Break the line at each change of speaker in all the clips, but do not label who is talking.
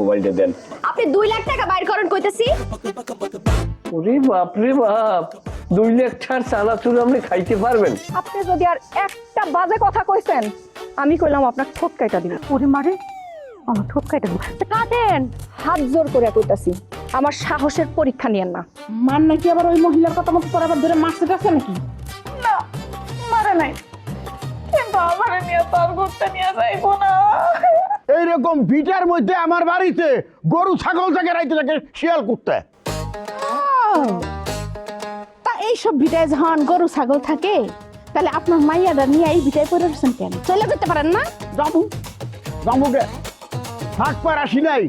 মোবাইলটা দেন।
আপনি 2 লাখ টাকা বাইর করেন কইতেছি।
ওরে বাপ রে বাপ, 2 লাখ টাকার চানাচুর আপনি খাইতে পারবেন?
আপনি যদি আর একটা বাজে কথা কইছেন আমি কইলাম আপনার ঠোঁট কাইটা দিব। ওরে মারে, আমার ঠোঁট কাইটা দিব। কাটেন, হাত জোর করে কইতাছি, আমার সাহসের পরীক্ষা নিয়েন না।
মান নাকি আবার ওই মহিলার কথা মতো তোর আবার ধরে মারতে যাচ্ছে নাকি?
না, মারে নাই, কিন্তু আমার নিয়ে তার করতে নিয়ে যাইবো না।
এইরকম ভিটার মধ্যে আমার বাড়িতে গরু ছাগল থেকে রাইতে থাকে শিয়াল কুত্তে।
তা এইসব ভিটায় যখন গরু ছাগল থাকে তাহলে আপনার মাইয়াটা নিয়ে এই ভিটায় পড়ে রয়েছেন কেন? চলে যেতে পারেন না?
জামুকে থাক পার আসি নাই,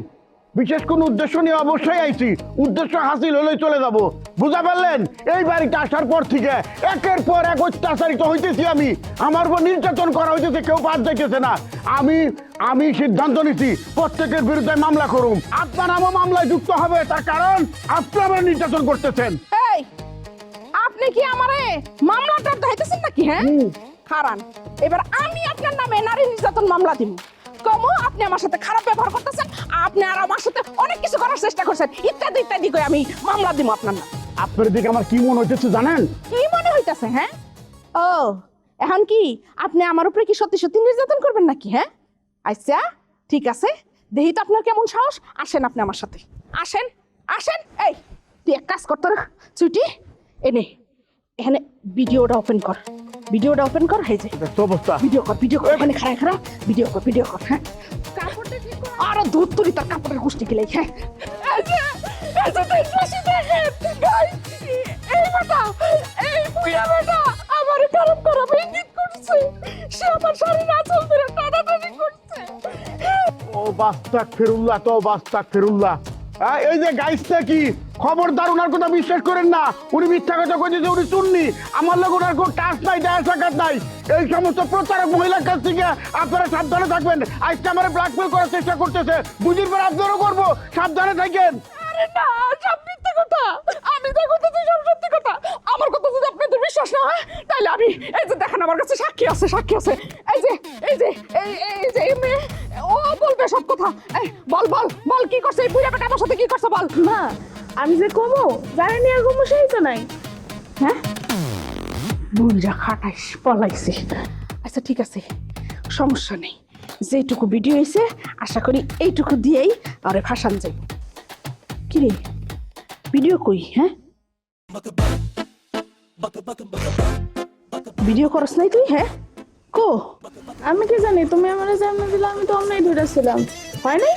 বিশেষ কোন উদ্দেশ্য নিয়ে অবশ্যই আইছি। উদ্দেশ্য হাসিল হলেই চলে যাব, বুঝা পারলেন? এই বাড়িতে আসার পর থেকে একের পর এক অত্যাচারিত হইতেছি আমি, আমার উপর নির্যাতন করা হইতেছে, কেউ বাদ যাইতেছে না। আমি সিদ্ধান্ত নিছি প্রত্যেকের বিরুদ্ধে মামলা করুম। আপনার আমার মামলায় যুক্ত হবে, তার কারণ আপনারা নির্যাতন করতেছেন।
এই, আপনি কি আমারে মামলাটা দাইতেছেন নাকি? হ্যাঁ, খারান, এবার আমি আপনার নামে নারী নির্যাতন মামলা দিব। কমো আপনি আমার সাথে খারাপ ব্যবহার করতেছেন, আপনি আর আমার সাথে অনেক কিছু করার চেষ্টা করছেন, ইত্যাদি ইত্যাদি করে আমি মামলা দিব আপনার নামে।
আপনার দিকে আমার কি মনে হইতেছে জানেন?
কি মনে হইতাছে? হ্যাঁ, ও এখন কি আপনি আমার উপরে কি সত্যি সত্যি নির্যাতন করবেন নাকি? হ্যাঁ, আচ্ছা ঠিক আছে, দেখি তো আপনার কেমন সাহস। আসেন আপনি আমার সাথে, আসেন আসেন। এই তুই এক কাজ কর, তোর ছুটি এনে এখানে ভিডিওটা ওপেন কর, ভিডিওটা ওপেন কর। এই যে
তো অবস্থা,
ভিডিও কর, ভিডিও কর, এখানে খাড়া খাড়া ভিডিও কর, ভিডিও কর। হ্যাঁ, কাপড়টা ঠিক কর, আরো দূর তুলি তার কাপড়ের গোষ্ঠী গেলে। হ্যাঁ, এই বেটা, এই বুইয়া বেটা আমার খারাপ খারাপ ইঙ্গিত করছে, সে আমার শাড়ির আঁচল ধরে টানাটানি করছে।
ও বাস্তাক ফেরুল্লাহ, তো বাস্তাক ফেরুল্লাহ। এই যে গাইছে কি খবরদার, ওনার কথা বিশ্বাস করেন না। উনি মিথ্যা কথা কইছে যে উনি চুন্নি, আমার লোক ওনার কোনো টাচ নাই, দেয়া সাক্ষাৎ নাই। এই সমস্ত প্রচারক মহিলার কাছ থেকে আপনারা সাবধানে থাকবেন। আজকে আমার ব্ল্যাকমেল করার চেষ্টা করতেছে, বুঝির পর আপনারও করবো, সাবধানে থাকেন।
আরে না, সব মিথ্যা কথা, আমি যা করতেছি সব সত্যি কথা। আমার কথা যদি আপনাদের বিশ্বাস না হয় তাহলে আমি এই যে দেখেন আমার কাছে সাক্ষী আছে, সাক্ষী আছে। এই যে এই যে এই যে এই মেয়ে, ও বলবে সব কথা। এই বল বল বল, কি করছে এই বুড়া বেটা আমার সাথে, কি করছে বল।
মা, আমি যে কমো জানি আর কমো সেই তো নাই।
হ্যাঁ, বুড়া খাটাইস পলাইছে। আচ্ছা ঠিক আছে, সমস্যা নেই, যেটুকু ভিডিও হয়েছে আশা করি এইটুকু দিয়েই আরে ভাসান যাই। কি রে, ভিডিও কই? হ্যাঁ, ভিডিও করস নাই তুই? হ্যাঁ, কো?
আমি কি জানি, তুমি আমার জানিয়ে দিলে, আমি তো অন্যায় ধরেছিলাম, হয় নাই?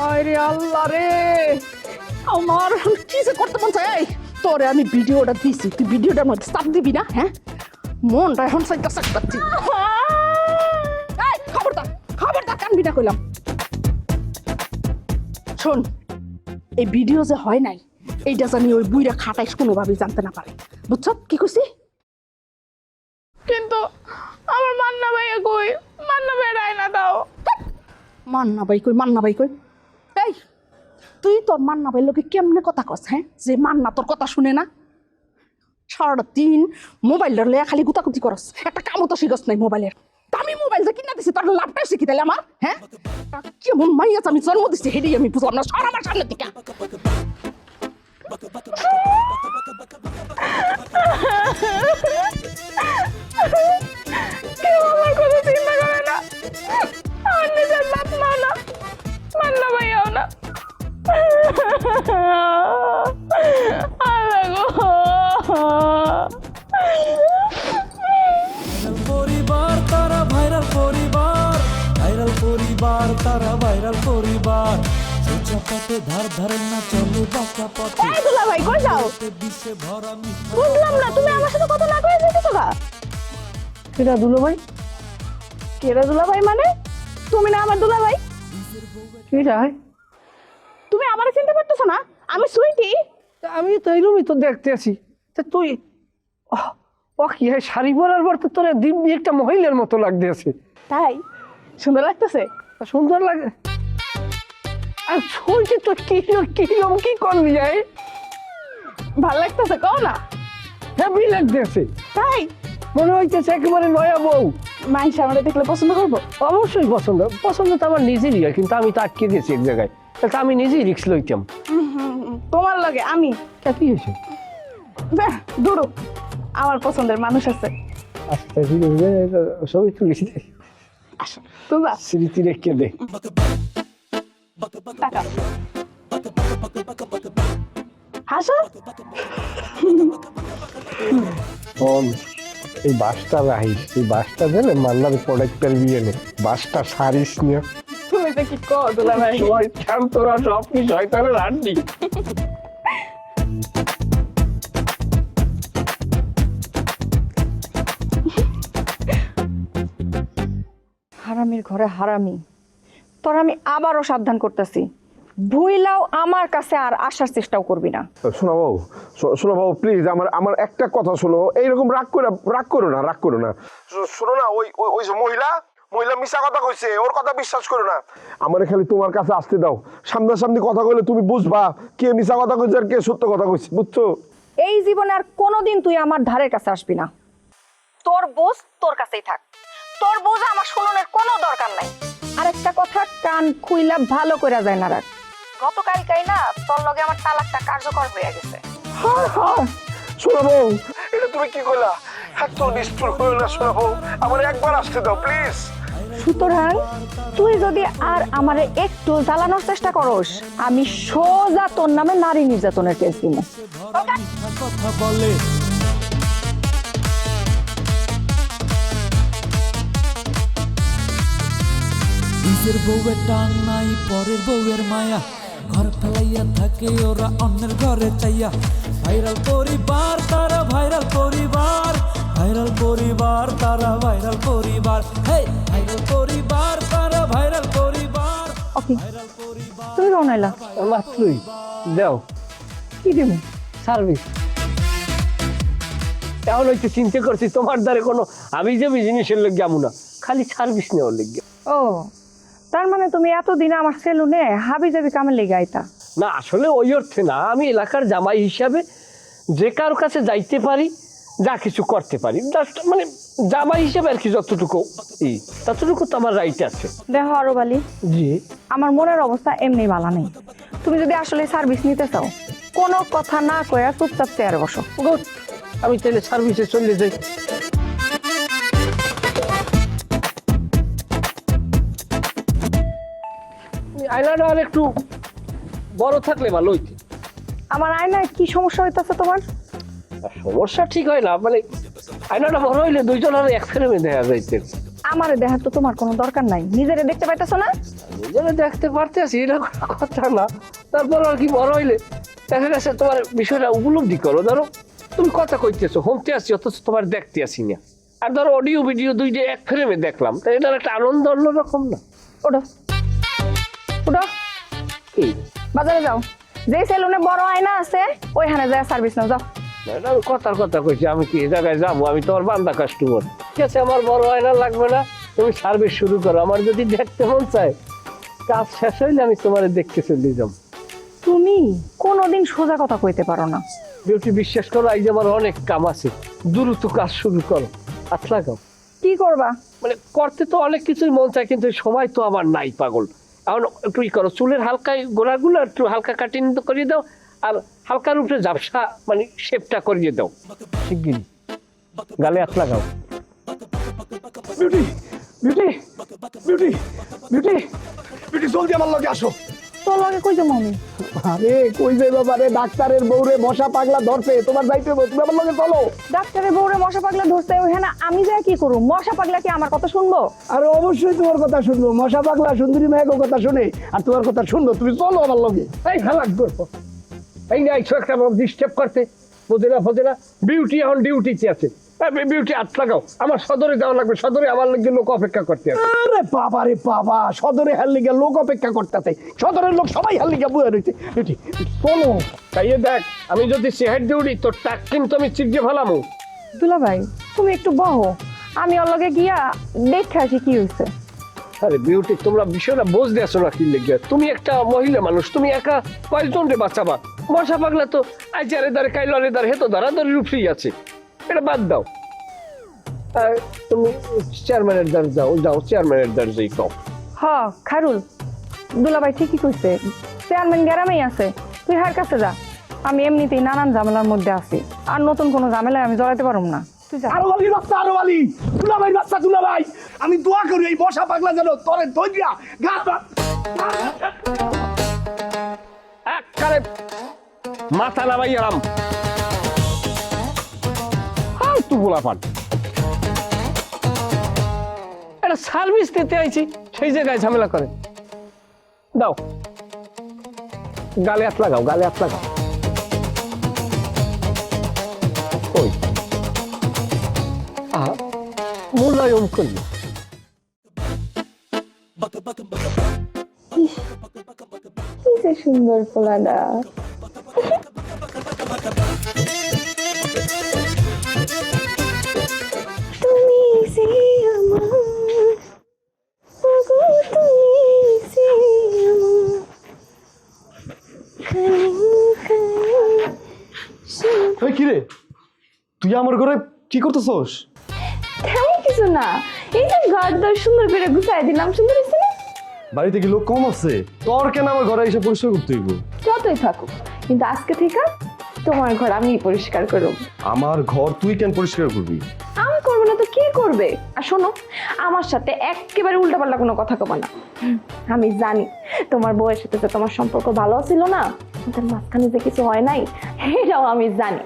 আরে আল্লাহ রে, আমার কি যে করতে মন চায়। এই, তোরে আমি ভিডিওটা দিছি, তুই ভিডিওটার মধ্যে চাপ দিবি না? হ্যাঁ, মনটা এখন চাইতেছে পাচ্ছি। খবরদার খবরদার, কানবি না কইলাম। শোন, এই ভিডিও যে হয় নাই এইটা জানি ওই বুইরা খাটাইস কোনোভাবেই জানতে না পারে, বুঝছ? কি কইছি?
কিন্তু আমার মান্না ভাইয়া কই? মান্না ভাইয়া রায়না দাও।
মান্না বাই কই, মান্না বাই কই? এই তুই তোর মান্না বাই লোকে কেমনে কথা কস? হ্যাঁ, যে মান্না তোর কথা শুনে না? সারাটা দিন মোবাইলটা লইয়া খালি গুতাগুতি করস, একটা কামও তো শিখস নাই মোবাইলের। দামি মোবাইল যে কিনা দিছি, তোর লাভটাই শিখি তাহলে আমার। হ্যাঁ, কেমন মাইয়া আমি জন্ম দিছি হেডি আমি বুঝলাম না। সর আমার সামনে থেকে।
কেউ আমার কথা চিন্তা করে না, আমার নিজের বাপ মা না, মান্না ভাইয়াও না। আল্লাহ গো,
পরিবার তারা ভাইরাল পরিবার, ভাইরাল পরিবার তারা ভাইরাল পরিবার। সোজা পথে ধার ধারেন না, চলে বাঁকা পথে।
এই দুলা ভাই কই যাও?
বিষে ভরা মিথ্যা।
বুঝলাম না, তুমি আমার সাথে কথা না কয়ে যেতেছো গা?
কেডা দুলো ভাই?
কেরা দুলা ভাই মানে? তুমি না আমার দুলা ভাই?
কেডা?
তুমি আমার চিনতে পারতেছো না? আমি সুইটি।
আমি তো এরকমই তো দেখতে আছি। তা তুই ও কি হয়, শাড়ি পরার পর তো তোর দিব্যি একটা মহিলার মতো লাগতে আছে।
তাই সুন্দর লাগতেছে?
সুন্দর লাগে। আর শুনছি তো কিরম কি করলি যায়,
ভালো লাগতেছে কও না?
হেভি লাগতে আছে।
তাই
মনে হইতেছে একেবারে নয়া বউ।
মাইশা আমারে দেখলে পছন্দ করবো?
অবশ্যই পছন্দ তো আমার নিজেরই হয়, কিন্তু আমি তো আটকে গেছি এক জায়গায়। তাহলে তো আমি নিজেই রিক্স লইতাম।
তোমার লাগে আমি
তা কি হয়েছে?
দূরো, আমার পছন্দের মানুষ আছে।
আচ্ছা ঠিক আছে, ছবি তুলিস
আসো তোমরা
স্মৃতি রেখে দে।
টাকা হাসো।
এই বাসটা রাখিস, এই বাসটা দিলে মান্নার প্রোডাক্টের বিয়ে নে, বাসটা সারিস নিয়ে।
তুমি তো কি কর দুলা ভাই?
শয়তান তোরা, সব কি শয়তানের আড্ডি।
হারামির ঘরে হারামি, তোর আমি আবারও সাবধান করতেছি, ভুইলাও আমার কাছে আর আসার চেষ্টাও করবি না।
শোনো বাবু, শোনো বাবু প্লিজ, আমার একটা কথা শোনো। এইরকম রাগ করো না। শোনো না, ওই যে মহিলা মিশা কথা কইছে, ওর কথা বিশ্বাস করো না। আমার খালি তোমার কাছে আসতে দাও, সামনাসামনি কথা কইলে তুমি বুঝবা কে মিশা কথা কইছে আর কে সত্য কথা কইছে, বুঝছো?
এই জীবনে আর কোনোদিন তুই আমার ধারের কাছে আসবি না। তোর বোঝ তোর কাছেই থাক, তোর বোঝ আমার শুননের কোনো দরকার নাই। আর একটা কথা কান খুইলা ভালো করে যায় না রাখ, গতকালকাই না তোর লগে আমার তালাকটা কার্যকর হয়ে গেছে।
শোনো বউ, এটা তুমি কি কইলা? এত নিষ্ঠুর হইও না শোনো বউ, আমার একবার আসতে দাও প্লিজ।
সুতরাং তুই যদি আর আমারে একটু জ্বালানোর চেষ্টা করস, আমি সোজা তোর নামে নারী নির্যাতনের কেস দিব।
কথা বলে নিজের বউয়ের টান নাই, পরের বউয়ের মায়া, ঘর ফেলাইয়া থাকে ওরা অন্যের ঘরে চাইয়া। ভাইরাল পরিবার তারা, ভাইরাল পরিবার, ভাইরাল পরিবার তারা, ভাইরাল পরিবার, হেই ভাইরাল পরিবার তারা, ভাইরাল পরিবার।
ওকে, তুমি রওনাইলা
মাত্রই দাও,
কি দিব?
সার্ভিস। এখন হয়তো চিন্তা করছি তোমার দ্বারে কোনো আমি যে জিনিসের লোক যাবো না, খালি সার্ভিস নেওয়ার লোক।
ও, তার মানে তুমি এতদিন আমার সেলুনে হাবি জাবি কামে লেগে আইতা?
না, আসলে ওই অর্থে না, আমি এলাকার জামাই হিসাবে যে কারোর কাছে যাইতে পারি, যা কিছু করতে পারি, জাস্ট মানে জামাই হিসাবে আর কি, যতটুকু ততটুকু তো আমার রাইট আছে।
দেখো আরো বালি,
জি,
আমার মনের অবস্থা এমনি ভালো নেই। তুমি যদি আসলে সার্ভিস নিতে চাও, কোনো কথা না কয়ে চুপচাপ চেয়ারে বসো।
গুড, আমি তাহলে সার্ভিসে চলে যাই। আয়নাটা আর একটু বড় থাকলে ভালো হইতো।
আমার আয়নায় কি সমস্যা হইতাছে তোমার?
সমস্যা ঠিক হয় না, মানে আয়নাটা বড় হইলে দুইজন আর এক ফ্রেমে দেখা যাইতে।
আমারে দেখার তো তোমার কোনো দরকার নাই, নিজেরে দেখতে পাইতেছো না?
নিজেরা দেখতে পারতেছি, এটা কোনো কথা না। তারপর আর কি বড় হইলে দেখা গেছে তোমার বিষয়টা উপলব্ধি করো। ধরো তুমি কথা কইতেছো, হোমতে আসছি, অথচ তোমার দেখতে আসি না। আর ধরো অডিও ভিডিও দুইটা এক ফ্রেমে দেখলাম, তাই এটার একটা আনন্দ অন্যরকম না?
ওঠো ওঠো,
কি
বাজারে যাও, যে সেলুনে বড় আয়না আছে ওইখানে যায় সার্ভিস নাও, যাও।
এটা আমি কথার কথা কইছি, আমি কি এই জায়গায় যাবো? আমি তোমার বান্দা কাস্টমার। ঠিক আছে, আমার বড় আয়না লাগবে না, তুমি সার্ভিস শুরু করো। আমার যদি দেখতে মন চায়, কাজ শেষ হইলে আমি তোমার দেখতে চলে যাবো।
তুমি কোনোদিন সোজা কথা কইতে পারো না।
বিউটি, বিশ্বাস করো, এই যে আমার অনেক কাম আছে, দ্রুত কাজ শুরু করো, হাত লাগাও।
কি করবা?
মানে করতে তো অনেক কিছুই মন চায়, কিন্তু সময় তো আমার নাই পাগল। এখন একটু ই করো, চুলের হালকা গোড়াগুলো একটু হালকা কাটিং করিয়ে দাও, আর হালকার উপরে ঝাপসা মানে শেপটা করিয়ে দাও। শিগগিরি গালে হাত লাগাও।
Beauty beauty beauty beauty beauty, জলদি আমার লগে আসো।
তোর লগে কই যাবো আমি?
আরে কই যাই বাবা রে, ডাক্তারের বউরে মশা পাগলা ধরছে, তোমার যাইতে হবে, তুমি আমার লগে চলো।
ডাক্তারের বউরে মশা পাগলা ধরছে, ওইখানে আমি যাই কি করব? মশা পাগলা কি আমার কথা শুনবো?
আরে অবশ্যই তোমার কথা শুনবো, মশা পাগলা সুন্দরী মেয়ের কথা শুনে আর তোমার কথা শুনবো, তুমি চলো আমার লগে।
এই হালাক করবো, এই না একশো একটা ডিস্টার্ব করতে, বোঝে না। বিউটি এখন ডিউটিতে আছে। বিউটি হাত লাগাও, আমার সদরে যাওয়া লাগবে, সদরে আমার লাগে লোক অপেক্ষা করতে আছে।
আরে বাবা রে বাবা, সদরে হার লিগা লোক অপেক্ষা করতেছে, সদরের লোক সবাই হার লিগা বুয়ে রয়েছে। চলো।
তাই দেখ, আমি যদি চেহার দিউড়ি তোর টাক কিন্তু আমি চিপকে ফেলামো।
দুলা ভাই, তুমি একটু বহো, আমি ওর লগে গিয়া দেখে আসি কি হয়েছে।
আরে বিউটি, তোমরা বিষয়টা বুঝতে আসো না কি লেগে? তুমি একটা মহিলা মানুষ, তুমি একা কয়েকজন রে বাঁচাবা? মশা পাগলা তো আজ আরে দাঁড়ে কাইল আরে দাঁড়ে হেতো ধরাধরি রূপেই আছে, এটা বাদ দাও। তুমি চেয়ারম্যানের দ্বার যাও, চেয়ারম্যানের দ্বার যাই কও।
হ খায়রুল, দুলাভাই ঠিকই কইছে, চেয়ারম্যান গ্রামেই আছে, তুই হার কাছে যা। আমি এমনিতেই নানান ঝামেলার মধ্যে আছি, আর নতুন কোনো ঝামেলায় আমি জড়াইতে পারব না। তুই যা।
আরো বালি বাচ্চা, আরো বালি, দুলাভাই বাচ্চা, দুলাভাই আমি দোয়া করি এই বসা পাগলা যেন তোরে ধৈর্যা গাছ
একবারে মাথা নামাই আরাম ফালতু গোলাপান। একটা সার্ভিস দিতে আইছি, সেই জায়গায় ঝামেলা করে। দাও গালে হাত লাগাও, গালে হাত লাগাও। ওই মূল্যায়ন করলি।
কি যে সুন্দর পোলাটা। তুমি যে আমার, ওগো তুমি যে আমার,
এই কিরে, তুই আমার ঘরে কি করতেছস?
তেমন কিছু না, এই যে ঘর দর সুন্দর করে গুছাই দিলাম, সুন্দর হয়েছে না?
বাড়িতে কি লোক কম আছে? তোর কেন আমার ঘরে এসে পরিষ্কার করতে হইব?
যতই থাকুক, কিন্তু আজকে থেকে তোমার ঘর আমি পরিষ্কার করব।
আমার ঘর তুই কেন পরিষ্কার করবি?
আমি করবো না তো কে করবে? আর শোনো, আমার সাথে একেবারে উল্টাপাল্টা কোনো কথা কবা না। আমি জানি তোমার বউয়ের সাথে তো তোমার সম্পর্ক ভালো ছিল না, ওদের মাঝখানে যে কিছু হয় নাই এটাও আমি জানি।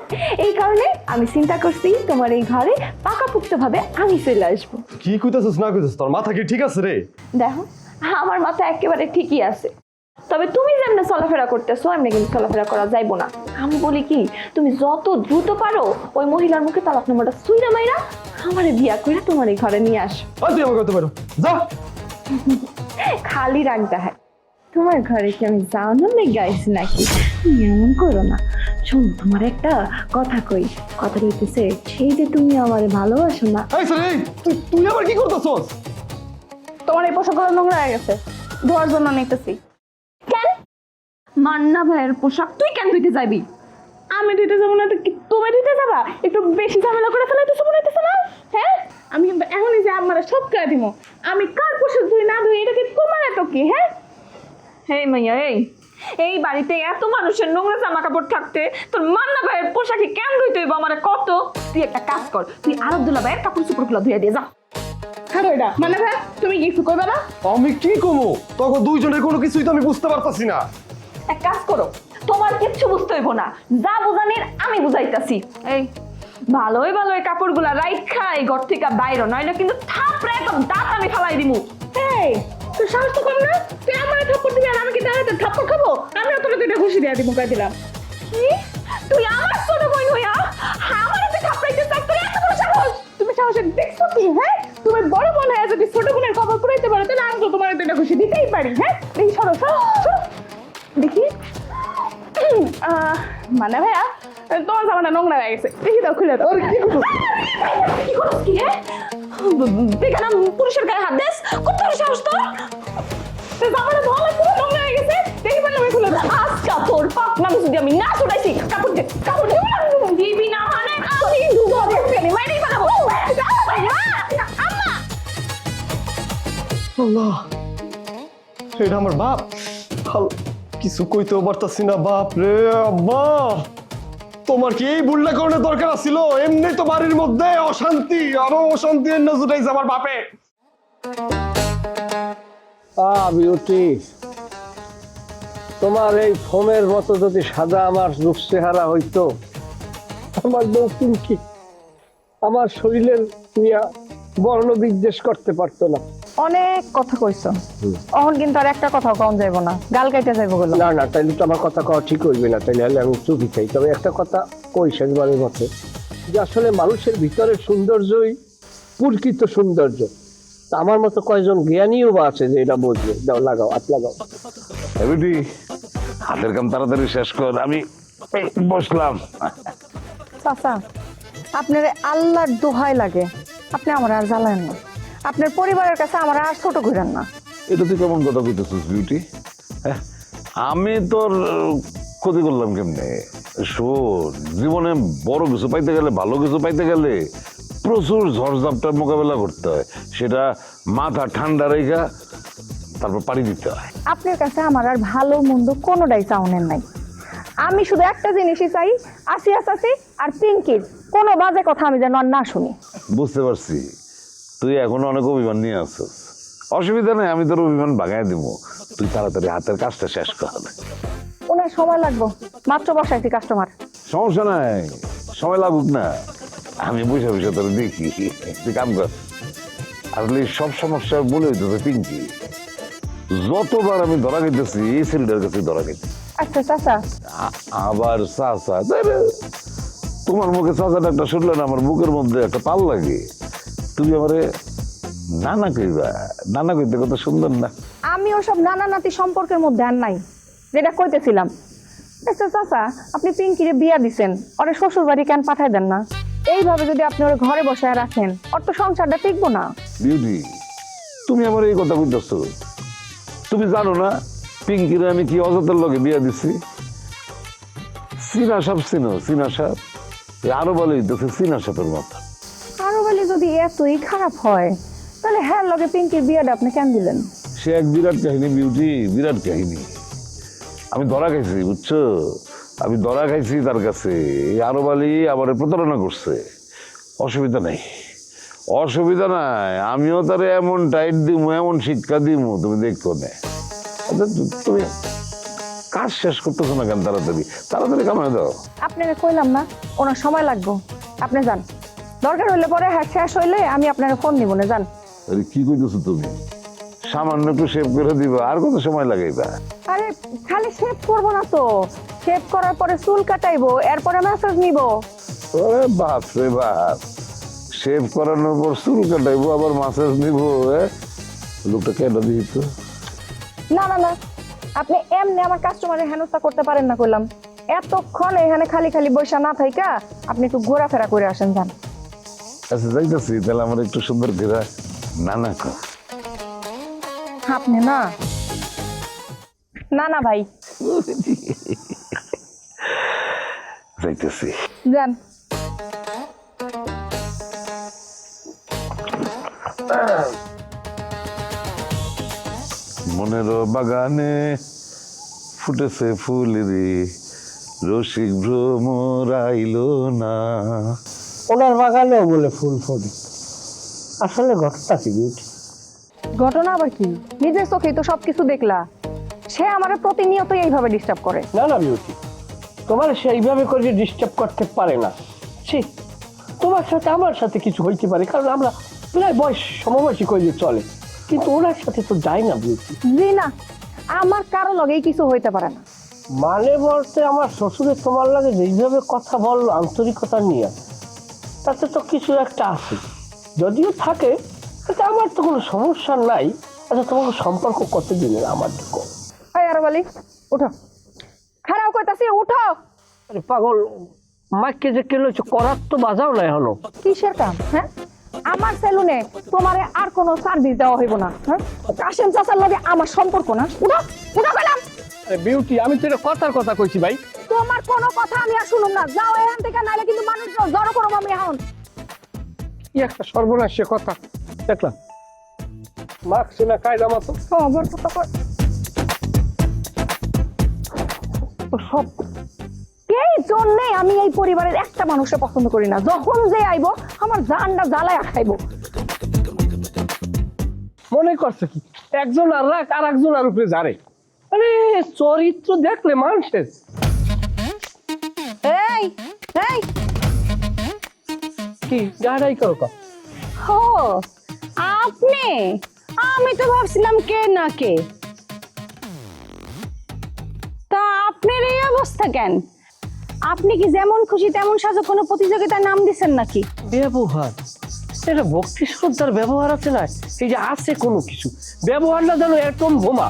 এই কারণে আমি চিন্তা করছি তোমার এই ঘরে পাকাপোক্ত ভাবে আমি চলে আসবো।
কি কইতাছস না কইতাছস? তোর মাথা কি ঠিক আছে রে?
দেখো, আমার মাথা একেবারে ঠিকই আছে, তবে তুমি যেমন চলাফেরা করতেছো এমনি কিন্তু চলাফেরা করা যাইবো না। আমি বলি কি, তুমি যত দ্রুত পারো ওই মহিলার মুখে তালাক নাম্বারটা সুইরা মাইরা আমারে বিয়া করে তোমার এই ঘরে নিয়ে আসো।
ওই তুই আমাকে করতে পারো, যা।
খালি রাখতে হয়, তোমার ঘরে কি আমি জানো না গাইছি নাকি? তুমি এমন করো না। শোনো, তোমার একটা কথা কই, কথা হইতেছে সেই যে তুমি আমারে ভালোবাসো না।
এই সরে, তুই আবার কি করতেছস?
তোমার এই পোশাকগুলো নোংরা হয়ে গেছে, ধোয়ার জন্য নিতেছি। কেন? মান্না ভাইয়ের পোশাক তুই কেন ধুইতে যাবি? আমি ধুইতে যাবো না তো কি তুমি ধুইতে যাবা? একটু বেশি ঝামেলা করে ফেলাইতেছো মনে হইতেছে না? হ্যাঁ, আমি কিন্তু এখনই যে আমার সব করে দিব। আমি কার পোশাক ধুই না ধুই এটা কি তোমার এত কি? হ্যাঁ হেই মাইয়া, এই বাড়িতে এত মানুষের নোংরা জামা কাপড় থাকতে তোর মান্না ভাইয়ের পোশাকে কেন ধুইতে হইব আমার? কত তুই একটা কাজ কর, তুই আরবদুল্লাহ ভাইয়ের কাপড় চোপড়গুলো ধুয়ে দিয়ে যা। হ্যাঁ এটা মানে ভাই, তুমি কি কইবা না?
আমি কি কমু? তখন দুইজনের কোনো কিছুই তো আমি বুঝতে পারতাছি না।
এক কাজ করো, তোমার কিচ্ছু বুঝতে হইব না, যা বুঝানির আমি বুঝাইতাছি। এই ভালোই ভালোই কাপড়গুলা রাইট খাই ঘর থেকে বাইরে, নইলে কিন্তু থাপড়ে একদম দাঁত আমি ফালাই দিমু। এই তুই সাহস তো কম না, তুই আমারে থাপ্পড় দিবি আর আমি কি দাঁড়াতে থাপ্পড় খাবো? আমিও তোকে দুইটা ঘুষি দিয়ে দিমু, কই দিলাম। কি তুই আমার ছোট বোন হইয়া আমারে তুই থাপড়াইতে চাস? তোর এত বড় সাহস? তুমি সাহস দেখছো কি? হ্যাঁ, তুমি বড় বোন হয়ে যদি ছোট বোনের খবর পুরাইতে পারো তাহলে আমি তো তোমার দুইটা ঘুষি দিতেই পারি। হ্যাঁ দেখি, সরো সরো সরো দেখি। মানে ভাইয়া, তোমার জামাটা নোংরা হয়ে গেছে, দেখি দাও, খুলে দাও। কি করছ কি? হ্যাঁ, বেগানা পুরুষের গায়ে হাত দেস, কত বড় সাহস তোর? জামাটা ধোয়া পুরো নোংরা হয়ে গেছে, দেখি পারলে আমি খুলে দাও। আজকা তোর পাপ নামে যদি আমি না ছুটাইছি, কাপড় দে, কাপড় দে। দিবি না মানে আমি দুধ ফেলে মাইরেই পালাবো। আম্মা,
আল্লাহ, এটা আমার বাপ। কিছু কইতেও পারতাছি না। বাপ রে আব্বা, তোমার কি এই বুল্লা কারণে দরকার ছিল? এমনি তো বাড়ির মধ্যে অশান্তি, আরো অশান্তি এনে জুটাইছে আমার বাপে।
বিউটি, তোমার এই ফোমের মতো যদি সাদা আমার রূপ চেহারা হইতো, আমার দক্ষিণ কি আমার শরীরের নিয়ে বর্ণ বিদ্বেষ করতে পারতো না।
অনেক কথা কইছো, এখন কিন্তু আর একটা কথাও কম যাইব না, গাল কাইটা যাইব গেল।
না না, তাইলে তো আমার কথা কওয়া ঠিক হইবে না, তাইলে হলে আমি চুপি খাই। তবে একটা কথা কই শেষবারের মতো, যে আসলে মানুষের ভিতরের সৌন্দর্যই প্রকৃত সৌন্দর্য। তা আমার মতো কয়জন জ্ঞানীও বা আছে যে এটা বুঝবে। দাও, লাগাও, হাত লাগাও।
বেটি, হাতের কাম তাড়াতাড়ি শেষ কর, আমি বসলাম।
চাচা, আপনার আল্লাহর দোহাই লাগে, আপনি আমার আর জ্বালায়েন না। আপনার পরিবারের কাছে আমার আর ছোট করেন না।
এটা তুই কেমন কথা কইতেছিস বিউটি? হ্যাঁ, আমি তোর ক্ষতি করলাম কেমনে? শোন, জীবনে বড় কিছু পাইতে গেলে, ভালো কিছু পাইতে গেলে প্রচুর ঝড়ঝাপটার মোকাবেলা করতে হয়। সেটা মাথা ঠান্ডা রেখা তারপর পাড়ি দিতে হয়।
আপনার কাছে আমার আর ভালো মন্দ কোনোটাই চাউনের নাই। আমি শুধু একটা জিনিসই চাই, আসিয়া চাচি আর পিঙ্কির কোনো বাজে কথা আমি যেন আর না শুনি।
বুঝতে পারছি, তুই এখন অনেক অভিমান নিয়ে আসছিস। অসুবিধা নেই, আমি তোর অভিমান ভাগাই দিব। তুই তাড়াতাড়ি হাতের কাজটা শেষ কর।
ওনার সময় লাগবো, মাত্র বসাইছি কাস্টমার।
সমস্যা নাই, সময় লাগুক না, আমি বসে বসে তোর দেখি। তুই কাম কর। আসলে সব সমস্যা বলে হইতেছে পিঙ্কি, যতবার আমি ধরা খাইতেছি এই ছেলেটার কাছে ধরা খাইতেছি।
আচ্ছা চাচা,
আবার চাচা, তোমার মুখে চাচা ডাকটা শুনলে না আমার বুকের মধ্যে একটা পাল লাগে। তুমি আমারে নানা কইবা, নানা কইতে কত সুন্দর না।
আমি ওসব নানা নাতি সম্পর্কের মধ্যে আর নাই, যেটা কইতেছিলাম। আচ্ছা চাচা, আপনি পিঙ্কিরে বিয়া দিছেন, ওরে শ্বশুর বাড়ি কেন পাঠাই দেন না? এইভাবে যদি আপনি ওরে ঘরে বসায় রাখেন, ওর তো সংসারটা টিকবো না।
বিউটি, তুমি আমার এই কথা কইতেছ? তুমি জানো না পিঙ্কিরে আমি কি অযথার লগে বিয়া দিছি? সিনা সাপ চিনো? সিনা সাপ আরো বলে হইতেছে সিনা সাপের মতো।
আরো বলি যদি এতই খারাপ হয়, তাহলে হ্যাঁ লগে পিঙ্কির বিয়াটা আপনি কেন দিলেন?
সে এক বিরাট কাহিনী বিউটি, বিরাট কাহিনী। আমি ধরা খাইছি, বুঝছো? আমি ধরা খাইছি তার কাছে। এই আরো বালি আবার প্রতারণা করছে। অসুবিধা নাই, অসুবিধা নাই, আমিও তারে এমন টাইট দিমু, এমন শিক্ষা দিমু, তুমি দেখো না। তুমি কাজ শেষ করতেছো না কেন? তাড়াতাড়ি তাড়াতাড়ি কামাই দাও।
আপনাকে কইলাম না ওনার সময় লাগবো, আপনি যান। দরকার হইলে পরে হ্যাঁ শেষ হইলে আমি আপনাকে ফোন দিব না, যান।
আরে কি কইতেছো তুমি? সামান্য একটু শেভ করে দিবা, আর কত সময় লাগাইবা?
আরে খালি শেভ করবো না তো, শেভ করার পরে চুল কাটাইবো, এরপরে মেসেজ নিব।
ওরে বাপ রে বাপ, শেভ করানোর পর চুল কাটাইবো, আবার মাসাজ নিব? লোকটা কেন দিত?
না না না, আপনি এমনি আমার কাস্টমারের হেনস্থা করতে পারেন না কইলাম। এতক্ষণ এখানে খালি খালি বৈশা না থাইকা আপনি একটু ঘোরাফেরা করে আসেন, যান।
আচ্ছা যাইতেছি, তাহলে আমার একটু সুন্দর ঘেরা নানা কর।
আপনি না না না ভাই,
যাইতেছি।
যান।
মনের বাগানে ফুটেছে ফুলেরি, রসিক ভ্রমরাইল না।
ওনার বাগানেও বলে ফুল ফোটে। আসলে ঘটনা কি বিউটি?
ঘটনা আবার কি? নিজের চোখেই তো সবকিছু দেখলা। সে আমার প্রতিনিয়ত এইভাবে ডিস্টার্ব করে।
না না বিউটি, তোমার সেইভাবে করে ডিস্টার্ব করতে পারে না। সে তোমার সাথে আমার সাথে কিছু হইতে পারে, কারণ আমরা প্রায় বয়স সমবয়সী করে চলে, কিন্তু ওনার সাথে তো যায় না বিউটি।
জি না, আমার কারো লগেই কিছু হইতে পারে না।
মানে বলতে আমার শ্বশুরের তোমার লাগে যেইভাবে কথা বললো আন্তরিকতা নিয়ে, তাতে তো কিছু একটা আছে। যদিও থাকে, তাতে আমার তো কোনো সমস্যা নাই। আচ্ছা তোমাকে সম্পর্ক কতদিনের আমার দেখো?
এই আর বলি, উঠো। খারাপ কইতাছি, উঠো।
আরে পাগল, মাইকে যে কেন করার তো বাজাও না এখনো।
কিসের কাম? হ্যাঁ, আমার সেলুনে তোমারে আর কোনো সার্ভিস দেওয়া হইব না। হ্যাঁ, কাশেম চাচার লগে আমার সম্পর্ক না। উঠো, উঠো কইলাম।
আরে বিউটি, আমি তো এটা কথার কথা কইছি ভাই।
তোমার কোনো কথা আমি আর শুনুম না, যাও এখান থেকে, নাইলে কিন্তু মানুষ জড়ো করব আমি এখন।
কি একটা সর্বনাশ কথা দেখলাম। মার্কস না কায়দা মতো
খবর কথা কই।
সব
এই জন্যে আমি এই পরিবারের একটা মানুষকে পছন্দ করি না। যখন যে আইবো আমার জানটা জ্বালায় খাইবো।
মনে করছে কি একজন আর রাখ আর একজন আর উপরে যারে। আরে চরিত্র দেখলে মানুষের।
এই এই
কি গাড়াই করো কা?
হো, আপনি? আমি তো ভাবছিলাম কে না কে। তা আপনার এই অবস্থা কেন? আপনি কি যেমন খুশি তেমন সাজো কোনো প্রতিযোগিতার নাম দিচ্ছেন নাকি?
ব্যবহার, এটা ভক্তি শ্রদ্ধার ব্যবহার আছে না? এই যে আছে কোনো কিছু ব্যবহার না জানো একদম বোমা।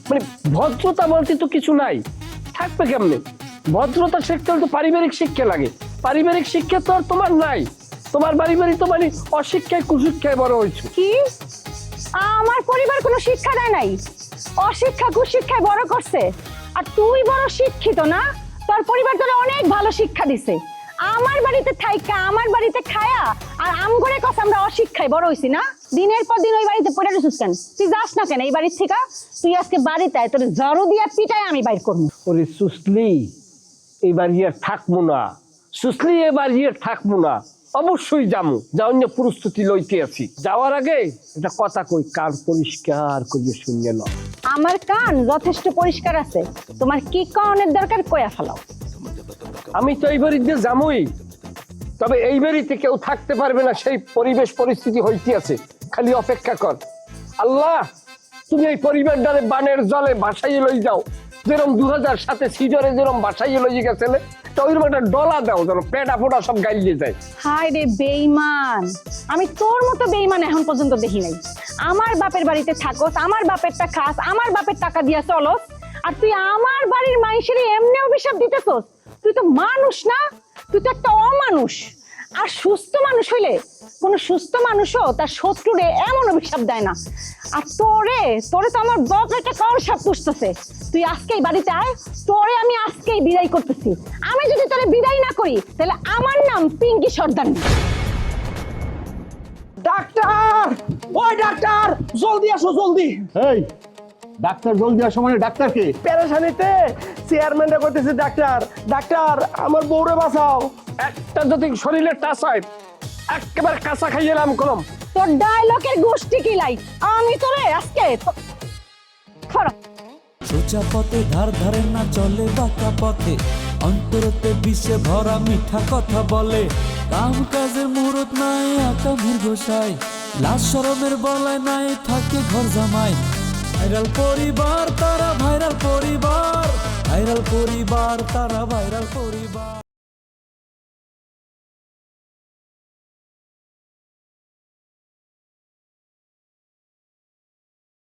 মানে ভদ্রতা বলতে তো কিছু নাই, থাকবে কেমনে? ভদ্রতা শিখতে হলে তো পারিবারিক শিক্ষা লাগে। পারিবারিক শিক্ষা তো আর তোমার নাই। তোমার বাড়ি তো মানে অশিক্ষায় কুশিক্ষায় বড় হয়েছে।
কি? আমার পরিবার কোনো শিক্ষা দেয় নাই, অশিক্ষা কুশিক্ষায় বড় করছে। আর তুই বড় শিক্ষিত না, তোর পরিবার তোরে অনেক ভালো শিক্ষা দিছে। আমার বাড়িতে থাইকা আমার বাড়িতে খায়া আর আম করে কথা আমরা অশিক্ষায় বড় হইছি না, দিনের পর দিন ওই বাড়িতে পড়ে রইছিস কেন? তুই যাস না কেন এই বাড়ির থেকে? তুই আজকে বাড়িতে আয়, তোর ঝাড়ু দিয়া পিটায় আমি বাইর করবো।
ওরে সুসলি, এইবার ইয়ে থাকবো না, সুসলি এবার ইয়ে থাকবো না, অবশ্যই যাবো, যা অন্য প্রস্তুতি লইতে আছি। যাওয়ার আগে একটা কথা কই, কান পরিষ্কার করিয়ে শুনিয়ে নাও।
আমার কান যথেষ্ট পরিষ্কার আছে, তোমার কি কানের দরকার কইয়া ফেলাও।
আমি তো এই বাড়িতে যাবই, তবে এই বাড়িতে কেউ থাকতে পারবে না, সেই পরিবেশ পরিস্থিতি হইতে আছে। খালি অপেক্ষা কর। আল্লাহ, তুমি এই পরিবারটারে বানের জলে ভাসাইয়ে লই যাও, যেরকম 2007-এ সিজরে যেরকম ভাসাইয়ে লই গেছিলে, তো ওইরকম একটা ডলা দাও যেন পেটা ফোটা সব গাইলিয়ে যায়।
হায় রে বেঈমান, আমি তোর মতো বেঈমান এখন পর্যন্ত দেখি নাই। আমার বাপের বাড়িতে থাকোস, আমার বাপেরটা খাস, আমার বাপের টাকা দিয়া চলস, আর তুই আমার বাড়ির মানুষের এমনি অভিশাপ দিতেছস। তুই তো মানুষ না, তুই তো একটা অমানুষ। আর সুস্থ মানুষ হইলে, কোন সুস্থ মানুষও তার শত্রুরে এমন অভিশাপ দেয় না। আর তোরে তো আমার বাপ একটা কাউর সাপ পুষতেছে। তুই আজকেই বাড়িতে আয়, তোরে আমি আজকেই বিদায় করতেছি। আমি যদি তোরে বিদায় না করি, তাহলে আমার নাম পিঙ্কি সর্দার।
ডাক্তার, ওই ডাক্তার, জলদি আসো জলদি।
এই ডাক্তার জলদি আসো মানে ডাক্তার কে?
পেরেশানিতে চেয়ারম্যানটা করতেছে ডাক্তার, ডাক্তার আমার বউরে বাঁচাও।
একটা যদি শরীরে টাচ হয়, একেবারে কাঁচা খাইয়ে এলাম কলম।
তোর ডায়লগের গোষ্ঠী কি লাই, আমি তোরে আজকে খারাপ।
সোজা পথে ধার ধারে না চলে বাঁকা পথে, অন্তরতে বিষে ভরা মিঠা কথা বলে। কাম কাজের মুহূর্ত নাই আকামের গোসাই, লাশ শরমের বলায় নাই থাকে ঘর জামাই। ভাইরাল পরিবার তারা ভাইরাল পরিবার, ভাইরাল পরিবার তারা ভাইরাল পরিবার।